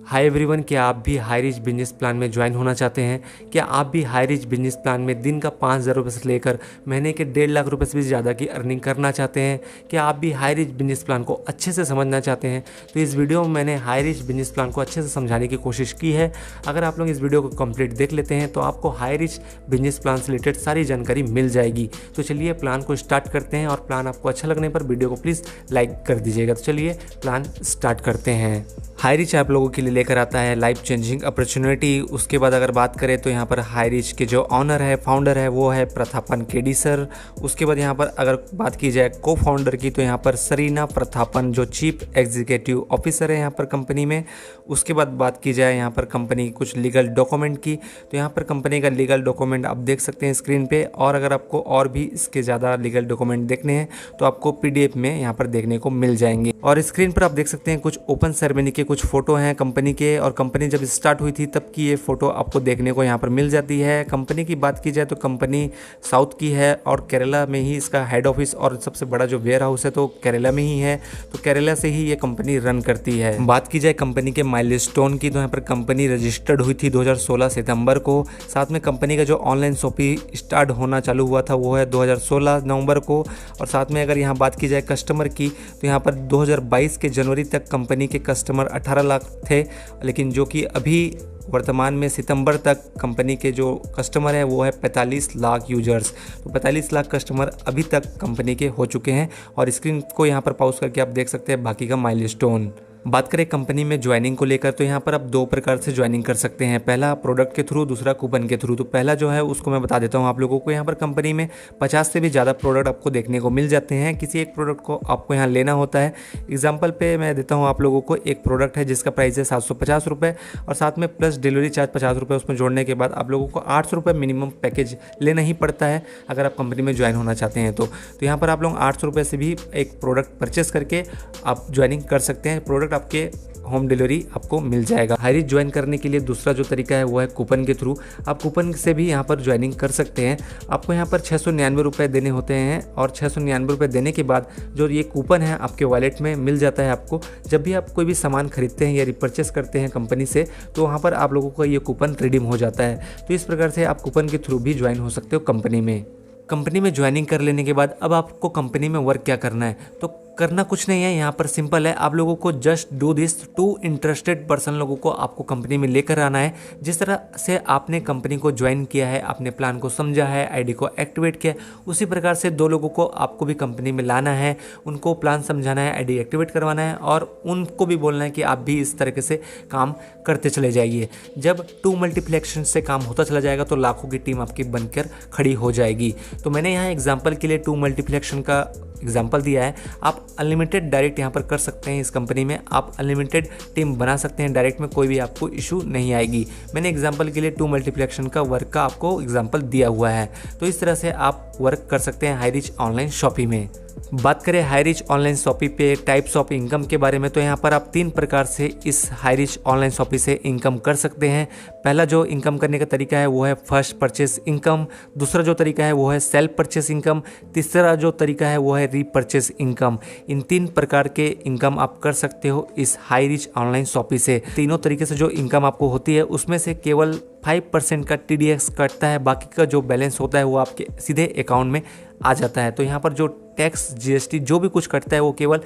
Hi everyone, क्या आप भी हाई रिच बिजनेस प्लान में ज्वाइन होना चाहते हैं? क्या आप भी हाई रिच बिजनेस प्लान में दिन का 5,000 रुपये से लेकर महीने के 1.5 लाख रुपये से भी ज़्यादा की अर्निंग करना चाहते हैं? क्या आप भी हाई रिच बिजनेस प्लान को अच्छे से समझना चाहते हैं? तो इस वीडियो में मैंने हाई रिच बिजनेस प्लान को अच्छे से समझाने की कोशिश की है। अगर आप लोग इस वीडियो को कंप्लीट देख लेते हैं तो आपको हाई रिच बिजनेस प्लान से रिलेटेड सारी जानकारी मिल जाएगी। तो चलिए प्लान को स्टार्ट करते हैं, और प्लान आपको अच्छा लगने पर वीडियो को प्लीज़ लाइक कर दीजिएगा। तो चलिए प्लान स्टार्ट करते हैं। हाई रिच आप लोगों के लिए लेकर आता है लाइफ चेंजिंग अपॉर्चुनिटी। उसके बाद अगर बात करें तो यहाँ पर हाई रिच के जो ऑनर है, फाउंडर है, वो है प्रथापन केडी सर। उसके बाद यहाँ पर अगर बात की जाए को फाउंडर की तो यहाँ पर सरीना प्रथापन जो चीफ एग्जीक्यूटिव ऑफिसर है यहाँ पर कंपनी में। उसके बाद बात की जाए यहाँ पर कंपनी कुछ लीगल डॉक्यूमेंट की, तो यहाँ पर कंपनी का लीगल डॉक्यूमेंट आप देख सकते हैं स्क्रीन पे। और अगर आपको और भी इसके ज़्यादा लीगल डॉक्यूमेंट देखने हैं तो आपको PDF में यहाँ पर देखने को मिल जाएंगे। और स्क्रीन पर आप देख सकते हैं कुछ ओपन सेरेमनी के कुछ फोटो हैं कंपनी के, और कंपनी जब स्टार्ट हुई थी तब की ये फोटो आपको देखने को यहाँ पर मिल जाती है। कंपनी की बात की जाए तो कंपनी साउथ की है और केरला में ही इसका हेड ऑफिस और सबसे बड़ा जो वेयर हाउस है तो केरला में ही है। तो केरला से ही ये कंपनी रन करती है। बात की जाए कंपनी के माइलस्टोन की तो यहाँ पर कंपनी रजिस्टर्ड हुई थी 2016 सितंबर को। साथ में कंपनी का जो ऑनलाइन शॉपिंग स्टार्ट होना चालू हुआ था वो है 2016 नवंबर को। और साथ में अगर यहाँ बात की जाए कस्टमर की तो यहाँ पर 2022 के जनवरी तक कंपनी के कस्टमर 18 लाख थे, लेकिन जो कि अभी वर्तमान में सितंबर तक कंपनी के जो कस्टमर है वो है 45 लाख यूजर्स। तो 45 लाख कस्टमर अभी तक कंपनी के हो चुके हैं। और स्क्रीन को यहाँ पर पॉज करके आप देख सकते हैं बाकी का माइलस्टोन। बात करें कंपनी में ज्वाइनिंग को लेकर तो यहाँ पर आप 2 प्रकार से ज्वाइनिंग कर सकते हैं। पहला प्रोडक्ट के थ्रू, दूसरा कूपन के थ्रू। तो पहला जो है उसको मैं बता देता हूँ आप लोगों को। यहाँ पर कंपनी में 50 से भी ज़्यादा प्रोडक्ट आपको देखने को मिल जाते हैं। किसी एक प्रोडक्ट को आपको यहाँ लेना होता है। एग्जाम्पल पे मैं देता हूँ आप लोगों को। एक प्रोडक्ट है जिसका प्राइस है 750 रुपये, और साथ में प्लस डिलीवरी चार्ज 50 रुपये उसमें जोड़ने के बाद आप लोगों को 800 रुपये मिनिमम पैकेज लेना ही पड़ता है अगर आप कंपनी में ज्वाइन होना चाहते हैं। तो यहाँ पर आप लोग 800 रुपये से भी एक प्रोडक्ट परचेस करके आप ज्वाइनिंग कर सकते हैं। प्रोडक्ट आपके होम डिलीवरी आपको मिल जाएगा। हाई रिच ज्वाइन करने के लिए दूसरा जो तरीका है वो है कूपन के थ्रू। आप कूपन से भी यहाँ पर ज्वाइनिंग कर सकते हैं। आपको यहाँ पर 699 रुपये देने होते हैं, और 699 रुपये देने के बाद जो ये कूपन है आपके वॉलेट में मिल जाता है आपको। जब भी आप कोई भी सामान खरीदते हैं या रिपर्चेस करते हैं कंपनी से तो वहाँ पर आप लोगों को ये कूपन रिडीम हो जाता है। तो इस प्रकार से आप कूपन के थ्रू भी ज्वाइन हो सकते हो कंपनी में। कंपनी में ज्वाइनिंग कर लेने के बाद अब आपको कंपनी में वर्क क्या करना है? तो करना कुछ नहीं है, यहाँ पर सिंपल है। आप लोगों को just do this 2 interested person लोगों को आपको कंपनी में लेकर आना है। जिस तरह से आपने कंपनी को ज्वाइन किया है, आपने प्लान को समझा है, आईडी को एक्टिवेट किया, उसी प्रकार से 2 लोगों को आपको भी कंपनी में लाना है। उनको प्लान समझाना है, आईडी एक्टिवेट करवाना है, और उनको भी बोलना है कि आप भी इस तरीके से काम करते चले जाइए। जब 2 मल्टीप्लेक्शन से काम होता चला जाएगा तो लाखों की टीम आपकी बनकर खड़ी हो जाएगी। तो मैंने यहाँ एग्जाम्पल के लिए 2 मल्टीप्लेक्शन का एग्जाम्पल दिया है। आप अनलिमिटेड डायरेक्ट यहाँ पर कर सकते हैं। इस कंपनी में आप अनलिमिटेड टीम बना सकते हैं डायरेक्ट में, कोई भी आपको इशू नहीं आएगी। मैंने एग्जाम्पल के लिए 2 मल्टीप्लेक्शन का वर्क का आपको एग्जाम्पल दिया हुआ है। तो इस तरह से आप वर्क कर सकते हैं हाई रिच ऑनलाइन शॉपिंग में। बात करें हाई रिच ऑनलाइन शॉपिंग पे टाइप्स ऑफ इनकम के बारे में तो यहाँ पर आप 3 प्रकार से इस हाई रिच ऑनलाइन शॉपिंग से इनकम कर सकते हैं। पहला जो इनकम करने का तरीका है वो है फर्स्ट परचेस इनकम, दूसरा जो तरीका है वो है सेल्फ परचेस इनकम, तीसरा जो तरीका है वो है रीपरचेस इनकम। इन 3 प्रकार के इनकम आप कर सकते हो इस हाई रिच ऑनलाइन शॉपिंग से। तीनों तरीके से जो इनकम आपको होती है उसमें से केवल 5% का TDS कटता है, बाकी का जो बैलेंस होता है वो आपके सीधे अकाउंट में आ जाता है। तो यहाँ पर जो टैक्स GST जो भी कुछ कटता है वो केवल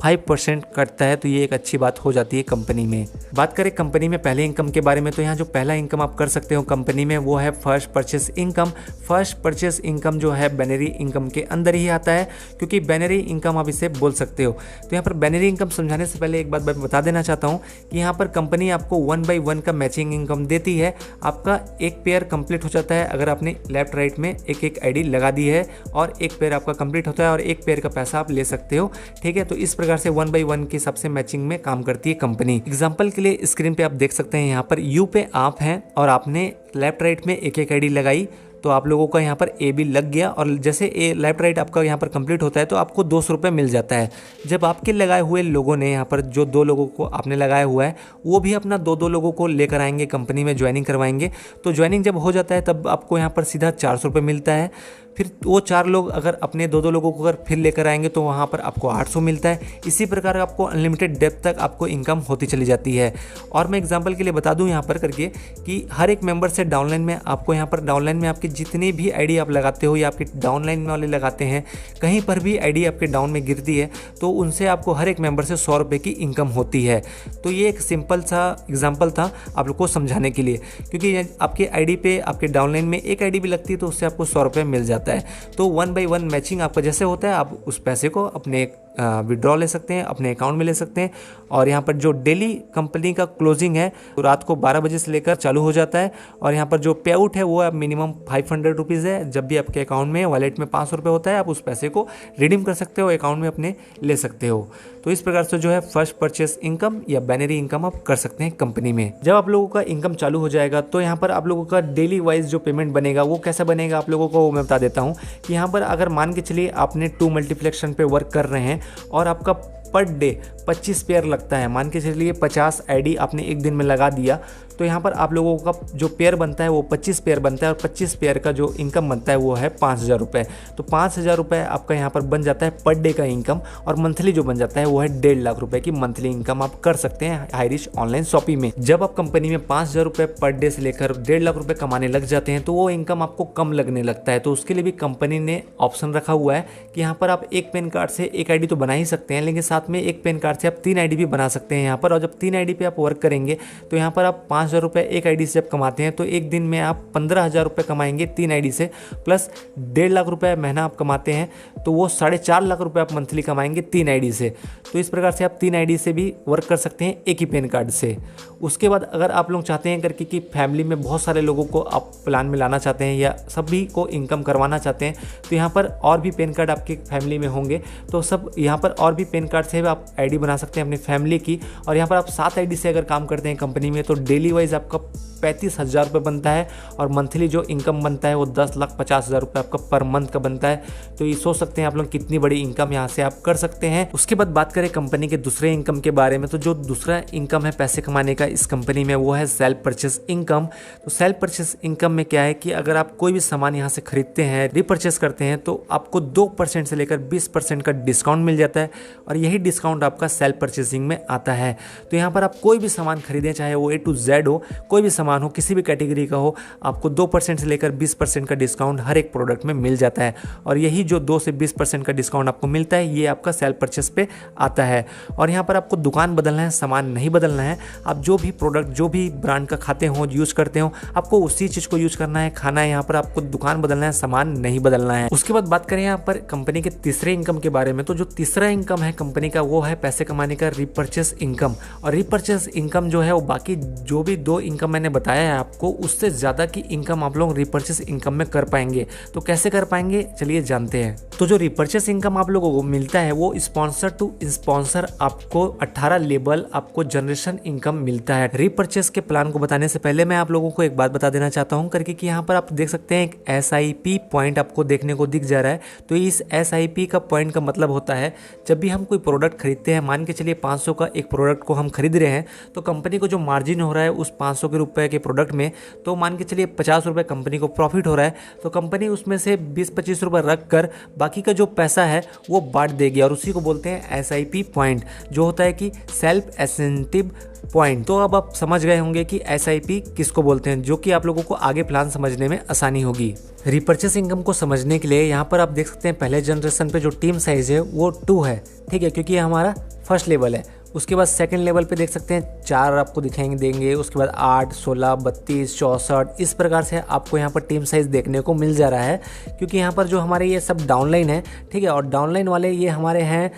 5% कटता है। तो ये एक अच्छी बात हो जाती है कंपनी में। बात करें कंपनी में पहले इनकम के बारे में तो यहाँ जो पहला इनकम आप कर सकते हो कंपनी में वो है first purchase income. First purchase income जो है बैनरी इनकम के अंदर ही आता है, क्योंकि बैनरी इनकम आप इसे बोल सकते हो। तो यहाँ पर बैनरी इनकम समझाने से पहले एक बात मैं बता देना चाहता हूँ कि यहाँ पर कंपनी आपको 1 by 1 का मैचिंग इनकम देती है। आपका एक पेयर कंप्लीट हो जाता है अगर आपने लेफ्ट राइट में एक आईडी लगा दी है, और एक पेयर आपका कंप्लीट होता है और एक पेयर का पैसा आप ले सकते हो। ठीक है, तो इस प्रकार से 1 by 1 के सबसे मैचिंग में काम करती है कंपनी। एग्जाम्पल के लिए स्क्रीन पे आप देख सकते हैं यहाँ पर यू पे आप हैं और आपने लेफ्ट राइट में एक आईडी लगाई तो आप लोगों का यहाँ पर ए भी लग गया, और जैसे ए लेफ्ट राइट आपका यहाँ पर कंप्लीट होता है तो आपको 200 रुपये मिल जाता है। जब आपके लगाए हुए लोगों ने यहाँ पर जो 2 लोगों को आपने लगाया हुआ है वो भी अपना 2 लोगों को लेकर आएंगे कंपनी में ज्वाइनिंग करवाएंगे। तो ज्वाइनिंग जब हो जाता है तब आपको यहाँ पर सीधा 400 रुपये मिलता है। फिर वो 4 लोग अगर अपने 2-2 लोगों को अगर फिर लेकर आएंगे तो वहाँ पर आपको 800 मिलता है। इसी प्रकार आपको अनलिमिटेड डेप्थ तक आपको इनकम होती चली जाती है। और मैं एग्जांपल के लिए बता दूं यहाँ पर करके कि हर एक मेंबर से डाउनलाइन में आपको यहाँ पर डाउनलाइन में आपकी जितनी भी आईडी आप लगाते हो या आपके डाउनलाइन वाले लगाते हैं, कहीं पर भी आईडी आपके डाउन में गिरती है तो उनसे आपको हर एक मेंबर से 100 रुपये की इनकम होती है। तो ये एक सिंपल सा एग्जाम्पल था आप लोग को समझाने के लिए, क्योंकि आपके आईडी पे आपके डाउनलाइन में एक आईडी भी लगती है तो उससे आपको 100 रुपये मिल जाता है। तो 1 by 1 मैचिंग आपका जैसे होता है, आप उस पैसे को अपने विड्रॉ ले सकते हैं, अपने अकाउंट में ले सकते हैं। और यहाँ पर जो डेली कंपनी का क्लोजिंग है तो रात को 12 बजे से लेकर चालू हो जाता है। और यहाँ पर जो पे आउट है वो मिनिमम 500 रुपीज़ है। जब भी आपके अकाउंट में वॉलेट में 500 रुपये होता है, आप उस पैसे को रिडीम कर सकते हो, अकाउंट में अपने ले सकते हो। तो इस प्रकार से जो है फर्स्ट परचेस इनकम या बैनरी इनकम आप कर सकते हैं कंपनी में। जब आप लोगों का इनकम चालू हो जाएगा तो यहाँ पर आप लोगों का डेली वाइज जो पेमेंट बनेगा वो कैसा बनेगा आप लोगों को मैं बता देता हूँ। कि यहाँ पर अगर मान के चलिए आपने 2 मल्टीप्लेक्शन पे वर्क कर रहे हैं और आपका पर डे 25 पेयर लगता है, मान के चलिए 50 आईडी आपने एक दिन में लगा दिया, तो यहाँ पर आप लोगों का जो पेयर बनता है वो 25 पेयर बनता है। और 25 पेयर का जो इनकम बनता है वो है 5000 रुपये। तो 5000 रुपये आपका यहाँ पर बन जाता है पर डे का इनकम। और मंथली जो बन जाता है वो है 1.5 लाख रुपये की मंथली इनकम आप कर सकते हैं हाईरिच ऑनलाइन शॉपिंग में। जब आप कंपनी में 5000 रुपये पर डे से लेकर 1.5 लाख रुपये कमाने लग जाते हैं तो वो इनकम आपको कम लगने लगता है। तो उसके लिए भी कंपनी ने ऑप्शन रखा हुआ है कि यहाँ पर आप एक पैन कार्ड से एक आईडी तो बना ही सकते हैं, लेकिन साथ में एक पैन कार्ड से आप 3 आईडी भी बना सकते हैं यहाँ पर। और जब 3 आईडी पे आप वर्क करेंगे तो यहाँ पर आप 5000 रुपये एक आईडी से जब कमाते हैं तो एक दिन में आप 15,000 रुपये कमाएंगे 3 आईडी से, प्लस 1.5 लाख रुपये महीना आप कमाते हैं तो वो 4.5 लाख रुपये आप मंथली कमाएंगे 3 आईडी से। तो इस प्रकार से आप 3 आईडी से भी वर्क कर सकते हैं एक ही पैन कार्ड से। उसके बाद अगर आप लोग चाहते हैं करके कि फैमिली में बहुत सारे लोगों को आप प्लान में लाना चाहते हैं या सभी को इनकम करवाना चाहते हैं तो यहाँ पर और भी पैन कार्ड आपकी फैमिली में होंगे तो सब यहाँ पर और भी पैन कार्ड से आप आईडी बना सकते हैं अपनी फैमिली की। और यहाँ पर आप 7 आईडी से अगर काम करते हैं कंपनी में तो डेली वाइज आपका 35,000 रुपये बनता है और मंथली जो इनकम बनता है वो 10,50,000 रुपये आपका पर मंथ का बनता है। तो ये सोच सकते हैं आप लोग कितनी बड़ी इनकम यहाँ से आप कर सकते हैं। उसके बाद बात करें कंपनी के दूसरे इनकम के बारे में, तो जो दूसरा इनकम है पैसे कमाने का इस कंपनी में वो है सेल्फ परचेस इनकम। तो सेल्फ परचेस इनकम में क्या है कि अगर आप कोई भी सामान यहाँ से खरीदते हैं, रिपर्चेस करते हैं तो आपको 2% से लेकर 20% का डिस्काउंट मिल जाता है और यही डिस्काउंट आपका सेल्फ परचेसिंग में आता है। तो यहाँ पर आप कोई भी सामान खरीदें, चाहे वो A to Z हो, कोई भी सामान हो, किसी भी कैटेगरी का हो, आपको 2% से लेकर 20% का डिस्काउंट हर एक प्रोडक्ट में मिल जाता है। और यही जो 2 से 20% का डिस्काउंट आपको मिलता है ये आपका सेल्फ परचेस पे आता है। और यहाँ पर आपको दुकान बदलना है, सामान नहीं बदलना है। आप जो भी प्रोडक्ट जो भी ब्रांड का खाते हो, यूज़ करते हो, आपको उसी चीज़ को यूज़ करना है, खाना है। यहाँ पर आपको दुकान बदलना है, सामान नहीं बदलना है। उसके बाद बात करें यहाँ पर कंपनी के तीसरे इनकम के बारे में, तो जो तीसरा इनकम है कंपनी का वो है पैसे कमाने का रिपर्चेस इनकम। और रिपर्चेस इनकम जो है वो बाकी जो भी 2 इनकम मैंने बताया है आपको, उससे ज़्यादा की इनकम आप लोग रिपर्चेस इनकम में कर पाएंगे। तो कैसे कर पाएंगे चलिए जानते हैं। तो जो रिपर्चेस इनकम आप लोगों को मिलता है वो स्पॉन्सर टू स्पॉन्सर आपको 18 लेवल आपको जनरेशन इनकम मिलता है। रिपर्चेस के प्लान को बताने से पहले मैं आप लोगों को एक बात बता देना चाहता हूं करके कि यहाँ पर आप देख सकते हैं एक SIP पॉइंट आपको देखने को दिख जा रहा है। तो इस SIP का पॉइंट का मतलब होता है जब भी हम कोई प्रोडक्ट खरीदते हैं, मान के चलिए 500 का एक प्रोडक्ट को हम खरीद रहे हैं तो कंपनी को जो मार्जिन हो रहा है उस 500 के रुपए के प्रोडक्ट में, तो मान के चलिए 50 रुपये कंपनी को प्रॉफिट हो रहा है तो कंपनी उसमें से 20-25 रुपये रख कर बाकी का जो पैसा है वो बांट देगी। और उसी को बोलते हैं SIP पॉइंट, जो होता है कि सेल्फ इंसेंटिव पॉइंट। तो अब आप समझ गए होंगे कि SIP किसको बोलते हैं, जो कि आप लोगों को आगे प्लान समझने में आसानी होगी। रिपर्चेस इनकम को समझने के लिए यहाँ पर आप देख सकते हैं पहले जनरेशन पे जो टीम साइज है वो 2 है, ठीक है, क्योंकि ये हमारा फर्स्ट लेवल है। उसके बाद सेकंड लेवल पे देख सकते हैं 4 आपको देंगे। उसके बाद 8, 16, 32, 64 इस प्रकार से आपको यहाँ पर टीम साइज़ देखने को मिल जा रहा है, क्योंकि यहाँ पर जो हमारे ये सब डाउनलाइन है, ठीक है। और डाउनलाइन वाले ये हमारे हैं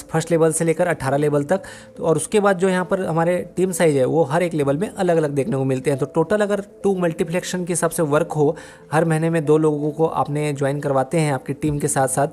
फर्स्ट लेवल से लेकर 18 लेवल तक। तो और उसके बाद जो यहाँ पर हमारे टीम साइज़ है वो हर एक लेवल में अलग अलग देखने को मिलते हैं। तो टोटल अगर 2 मल्टीप्लेक्शन के हिसाब से वर्क हो, हर महीने में 2 लोगों को आपने ज्वाइन करवाते हैं आपकी टीम के साथ साथ,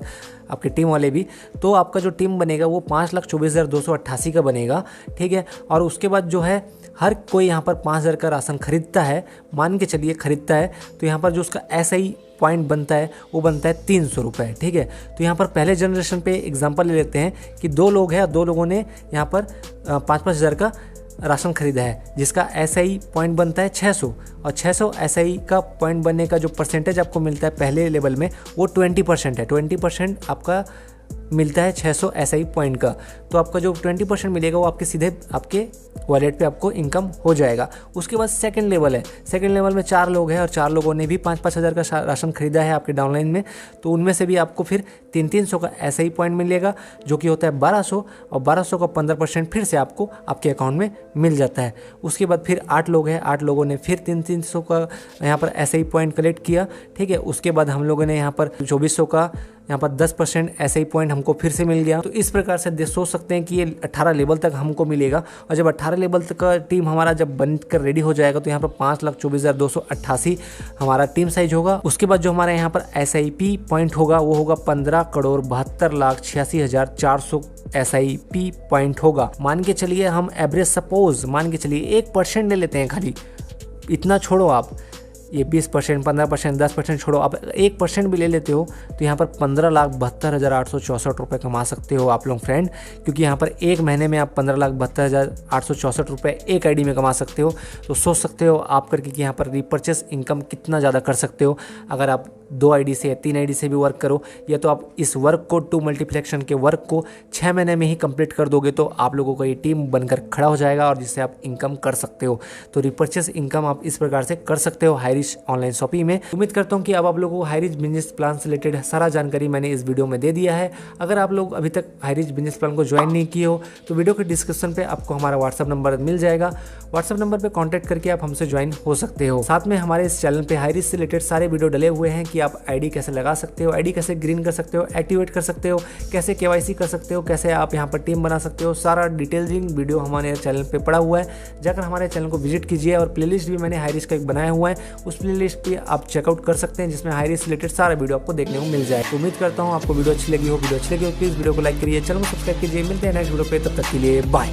आपकी टीम वाले भी, तो आपका जो टीम बनेगा वो 5,24,288 का बनेगा, ठीक है। और उसके बाद जो है हर कोई यहाँ पर 5,000 का राशन खरीदता है, मान के चलिए खरीदता है, तो यहाँ पर जो उसका SI पॉइंट बनता है वो बनता है 300 रुपये, ठीक है। तो यहाँ पर पहले जनरेशन पे एग्जांपल ले लेते हैं कि 2 लोग हैं, 2 लोगों ने यहाँ पर 5,000 का राशन खरीदा है जिसका SI पॉइंट बनता है 600 और 600 SI का पॉइंट बनने का जो परसेंटेज आपको मिलता है पहले लेवल में वो 20% है। 20% आपका मिलता है 600 SI पॉइंट का। तो आपका जो 20% मिलेगा वो आपके सीधे आपके वॉलेट पे आपको इनकम हो जाएगा। उसके बाद सेकंड लेवल है। सेकंड लेवल में 4 लोग हैं और 4 लोगों ने भी 5-5 हज़ार का राशन खरीदा है आपके डाउनलाइन में, तो उनमें से भी आपको फिर 300 का SI पॉइंट मिलेगा जो कि होता है 1200 और 1200 का 15% फिर से आपको आपके अकाउंट में मिल जाता है। उसके बाद फिर 8 लोग हैं, 8 लोगों ने फिर 300 का यहाँ पर SI पॉइंट कलेक्ट किया, ठीक है। उसके बाद हम लोगों ने यहाँ पर 2400 का यहाँ पर 10% SI पॉइंट हमको फिर से मिल गया। तो इस प्रकार से सोच सकते हैं कि ये 18 लेवल तक हमको मिलेगा और जब 18 लेवल तक का टीम हमारा जब बनकर रेडी हो जाएगा तो यहाँ पर 5,24,288 हमारा टीम साइज होगा। उसके बाद जो हमारे यहाँ पर SIP पॉइंट होगा वो होगा 15,72,86,400 SIP पॉइंट होगा। मान के चलिए हम एवरेज सपोज मान के चलिए 1% ले लेते हैं खाली, इतना छोड़ो आप, ये 20%, 15%, 10% छोड़ो, आप 1% भी ले लेते हो तो यहाँ पर 15,72,864 रुपये कमा सकते हो आप लोग फ्रेंड, क्योंकि यहाँ पर एक महीने में आप 15,72,864 रुपये एक आईडी में कमा सकते हो। तो सोच सकते हो आप करके कि यहाँ पर रिपर्चेस इनकम कितना ज़्यादा कर सकते हो अगर आप 2 आईडी से या 3 आईडी से भी वर्क करो, या तो आप इस वर्क को 2 मल्टीप्लेक्शन के वर्क को 6 महीने में ही कंप्लीट कर दोगे तो आप लोगों का ये टीम बनकर खड़ा हो जाएगा और जिससे आप इनकम कर सकते हो। तो रिपर्चेस इनकम आप इस प्रकार से कर सकते हो हाईरिच ऑनलाइन शॉपिंग में। उम्मीद करता हूँ कि अब आप लोगों को हाईरिच बिजनेस प्लान से रिलेटेड सारा जानकारी मैंने इस वीडियो में दे दिया है। अगर आप लोग अभी तक हाईरिच बिजनेस प्लान को ज्वाइन नहीं किए हो तो वीडियो के डिस्क्रिप्शन पे आपको हमारा व्हाट्सअप नंबर मिल जाएगा। व्हाट्सअप नंबर पे कांटेक्ट करके आप हमसे ज्वाइन हो सकते हो। साथ में हमारे इस चैनल पे हाईरिच से रिलेटेड सारे वीडियो डले हुए हैं कि आप आईडी कैसे लगा सकते हो, आईडी कैसे ग्रीन कर सकते हो, एक्टिवेट कर सकते हो, कैसे KYC कर सकते हो, कैसे आप यहाँ पर टीम बना सकते हो, सारा डिटेलिंग वीडियो हमारे चैनल पे पड़ा हुआ है। जाकर हमारे चैनल को विजिट कीजिए और प्लेलिस्ट भी मैंने हाईरिच का एक बनाया हुआ है, उस प्लेलिस्ट पे आप चेकआउट कर सकते हैं जिसमें हाईरिच से रिलेटेड सारा वीडियो आपको देखने को मिल जाए। तो उम्मीद करता हूँ आपको वीडियो अच्छी लगी हो। वीडियो अच्छी लगी हो प्लीज़ वीडियो को लाइक करिए, चैनल को सब्सक्राइब कीजिए। मिलते हैं नेक्स्ट वीडियो पे, तब तक के लिए बाय।